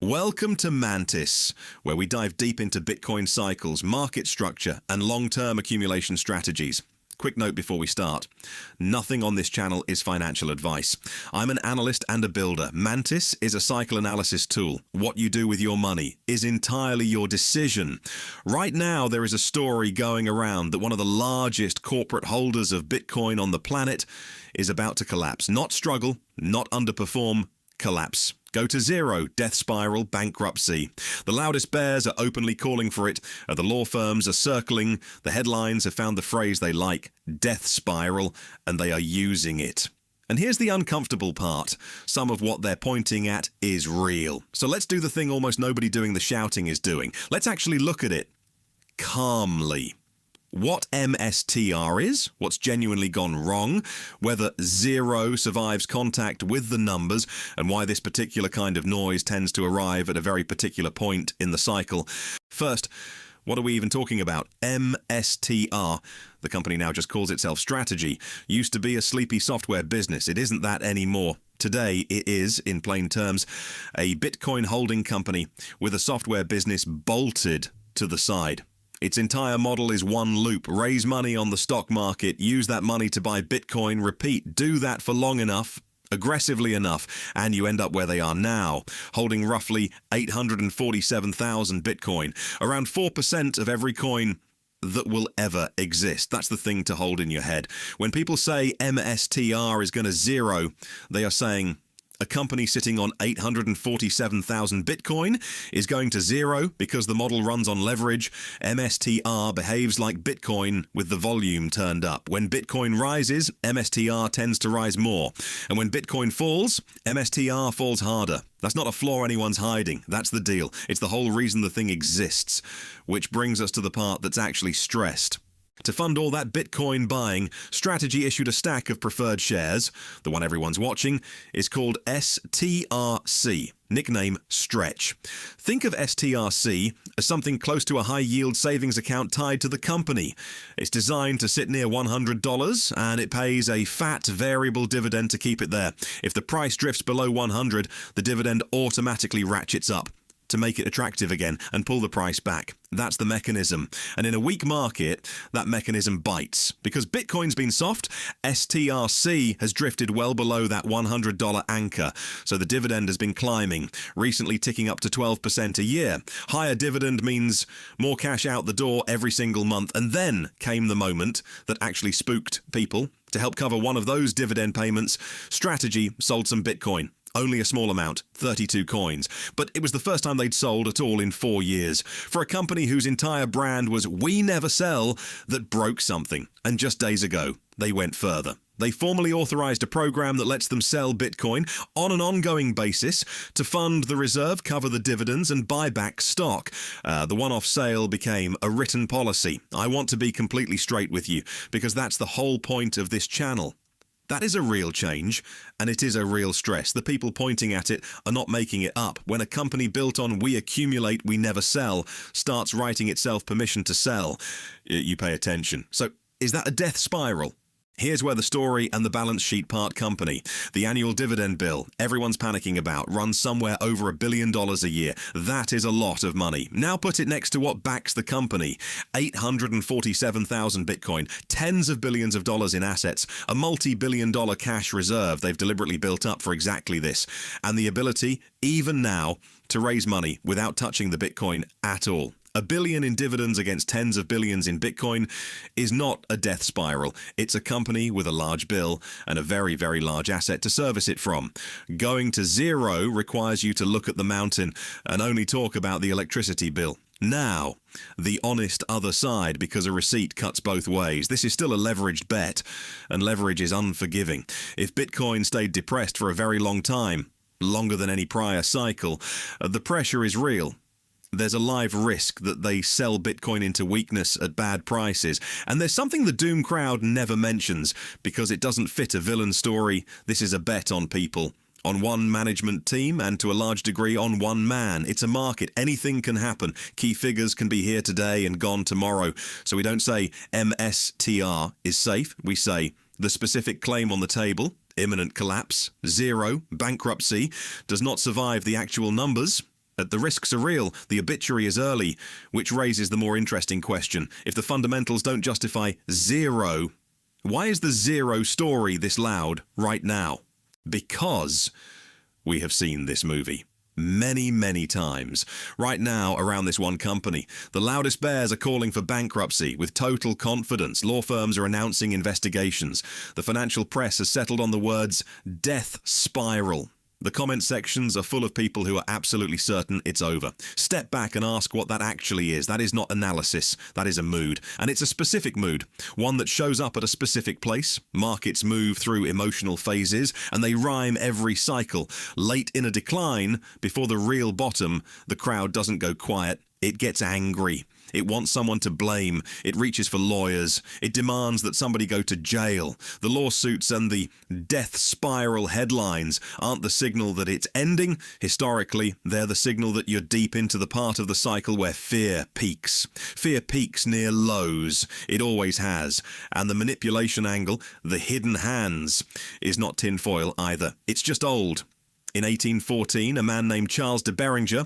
Welcome to Mantis, where we dive deep into Bitcoin cycles, market structure, and long-term accumulation strategies. Quick note before we start. Nothing on this channel is financial advice. I'm an analyst and a builder. Mantis is a cycle analysis tool. What you do with your money is entirely your decision. Right now, there is a story going around that one of the largest corporate holders of Bitcoin on the planet is about to collapse. Not struggle, not underperform, collapse. Go to zero, death spiral, bankruptcy. The loudest bears are openly calling for it. The law firms are circling. The headlines have found the phrase they like, death spiral, and they are using it. And here's the uncomfortable part. Some of what they're pointing at is real. So let's do the thing almost nobody doing the shouting is doing. Let's actually look at it calmly. What MSTR is, what's genuinely gone wrong, whether zero survives contact with the numbers, and why this particular kind of noise tends to arrive at a very particular point in the cycle. First, what are we even talking about? MSTR. The company now just calls itself Strategy. Used to be a sleepy software business. It isn't that anymore. Today, it is, in plain terms, a Bitcoin holding company with a software business bolted to the side. Its entire model is one loop. Raise money on the stock market, use that money to buy Bitcoin, repeat. Do that for long enough, aggressively enough, and you end up where they are now, holding roughly 847,000 Bitcoin, around 4% of every coin that will ever exist. That's the thing to hold in your head. When people say MSTR is going to zero, they are saying a company sitting on 847,000 Bitcoin is going to zero because the model runs on leverage. MSTR behaves like Bitcoin with the volume turned up. When Bitcoin rises, MSTR tends to rise more. And when Bitcoin falls, MSTR falls harder. That's not a flaw anyone's hiding. That's the deal. It's the whole reason the thing exists. Which brings us to the part that's actually stressed. To fund all that Bitcoin buying, Strategy issued a stack of preferred shares. The one everyone's watching is called STRC, nickname Stretch. Think of STRC as something close to a high-yield savings account tied to the company. It's designed to sit near $100, and it pays a fat variable dividend to keep it there. If the price drifts below 100, the dividend automatically ratchets up to make it attractive again and pull the price back. That's the mechanism. And in a weak market, that mechanism bites. Because Bitcoin's been soft, STRC has drifted well below that $100 anchor. So the dividend has been climbing, recently ticking up to 12% a year. Higher dividend means more cash out the door every single month. And then came the moment that actually spooked people. To help cover one of those dividend payments, Strategy sold some Bitcoin. Only a small amount, 32 coins. But it was the first time they'd sold at all in 4 years. For a company whose entire brand was "we never sell," that broke something. And just days ago, they went further. They formally authorized a program that lets them sell Bitcoin on an ongoing basis to fund the reserve, cover the dividends, and buy back stock. The one-off sale became a written policy. I want to be completely straight with you, because that's the whole point of this channel. That is a real change, and it is a real stress. The people pointing at it are not making it up. When a company built on "we accumulate, we never sell" starts writing itself permission to sell, you pay attention. So, is that a death spiral? Here's where the story and the balance sheet part company. The annual dividend bill, everyone's panicking about, runs somewhere over $1 billion a year. That is a lot of money. Now put it next to what backs the company. 847,000 Bitcoin, tens of billions of dollars in assets, a multi-billion-dollar cash reserve they've deliberately built up for exactly this, and the ability, even now, to raise money without touching the Bitcoin at all. $1 billion in dividends against tens of billions in Bitcoin is not a death spiral. It's a company with a large bill and a very, very large asset to service it from. Going to zero requires you to look at the mountain and only talk about the electricity bill. Now, the honest other side, because a receipt cuts both ways. This is still a leveraged bet, and leverage is unforgiving. If Bitcoin stayed depressed for a very long time, longer than any prior cycle, the pressure is real. There's a live risk that they sell Bitcoin into weakness at bad prices. And there's something the doom crowd never mentions because it doesn't fit a villain story. This is a bet on people, on one management team, and to a large degree on one man. It's a market. Anything can happen. Key figures can be here today and gone tomorrow. So we don't say MSTR is safe. We say the specific claim on the table, imminent collapse, zero, bankruptcy, does not survive the actual numbers. The risks are real, the obituary is early, which raises the more interesting question. If the fundamentals don't justify zero, why is the zero story this loud right now? Because we have seen this movie many, many times. Right now, around this one company, the loudest bears are calling for bankruptcy with total confidence. Law firms are announcing investigations. The financial press has settled on the words death spiral. The comment sections are full of people who are absolutely certain it's over. Step back and ask what that actually is. That is not analysis. That is a mood. And it's a specific mood, one that shows up at a specific place. Markets move through emotional phases, and they rhyme every cycle. Late in a decline, before the real bottom, the crowd doesn't go quiet. It gets angry. It wants someone to blame. It reaches for lawyers. It demands that somebody go to jail. The lawsuits and the death spiral headlines aren't the signal that it's ending. Historically, they're the signal that you're deep into the part of the cycle where fear peaks. Fear peaks near lows. It always has. And the manipulation angle, the hidden hands, is not tinfoil either. It's just old. In 1814, a man named Charles de Beringer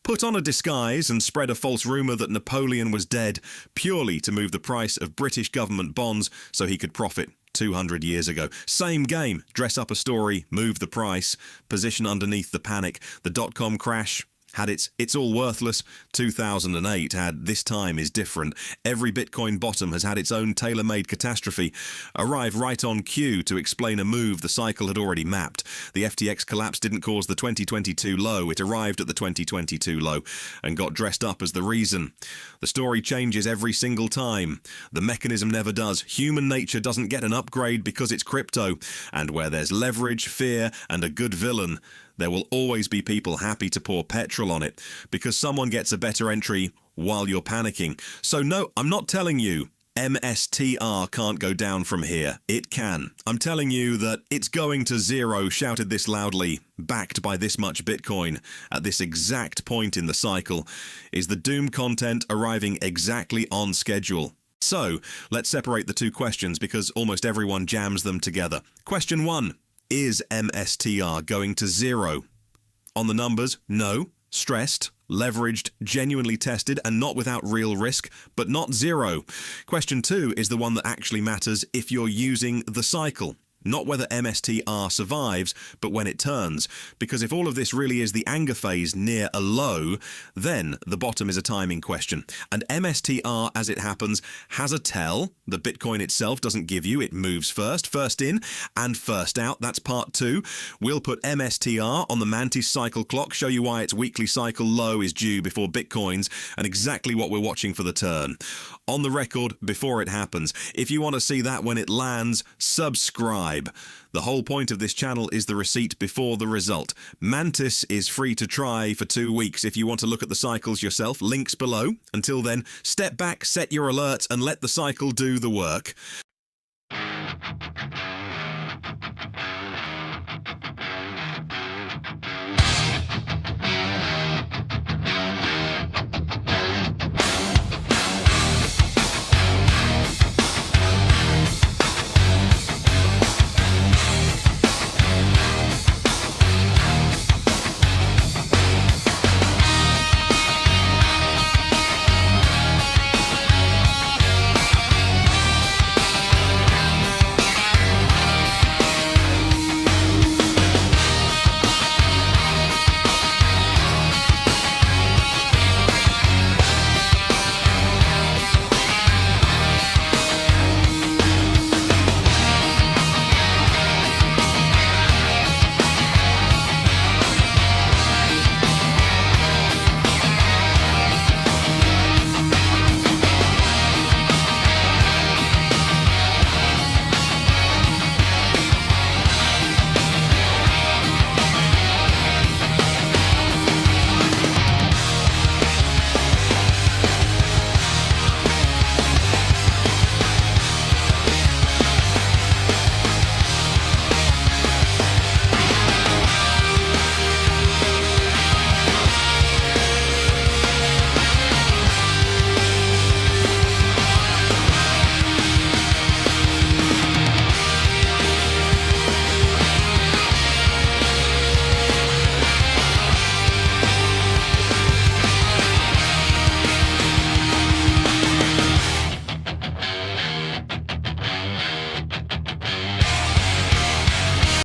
put on a disguise and spread a false rumour that Napoleon was dead purely to move the price of British government bonds so he could profit 200 years ago. Same game. Dress up a story, move the price, position underneath the panic. The dot-com crash had it's all worthless. 2008 had this time is different. Every Bitcoin bottom has had its own tailor-made catastrophe arrive right on cue to explain a move the cycle had already mapped. The FTX collapse didn't cause the 2022 low. It arrived at the 2022 low and got dressed up as the reason. The story changes every single time. The mechanism never does. Human nature doesn't get an upgrade because it's crypto. And where there's leverage, fear, and a good villain, there will always be people happy to pour petrol on it because someone gets a better entry while you're panicking. So no, I'm not telling you MSTR can't go down from here. It can. I'm telling you that it's going to zero, shouted this loudly, backed by this much Bitcoin at this exact point in the cycle. Is the doom content arriving exactly on schedule? So let's separate the two questions because almost everyone jams them together. Question 1. Is MSTR going to zero? On the numbers, no. Stressed, leveraged, genuinely tested, and not without real risk, but not zero. Question 2 is the one that actually matters if you're using the cycle. Not whether MSTR survives, but when it turns. Because if all of this really is the anger phase near a low, then the bottom is a timing question. And MSTR, as it happens, has a tell that Bitcoin itself doesn't give you. It moves first in and first out. That's part 2. We'll put MSTR on the Mantis cycle clock, show you why its weekly cycle low is due before Bitcoin's, and exactly what we're watching for the turn. On the record before it happens. If you want to see that when it lands, subscribe. The whole point of this channel is the receipt before the result. Mantis is free to try for 2 weeks if you want to look at the cycles yourself. Links below. Until then, step back, set your alerts, and let the cycle do the work.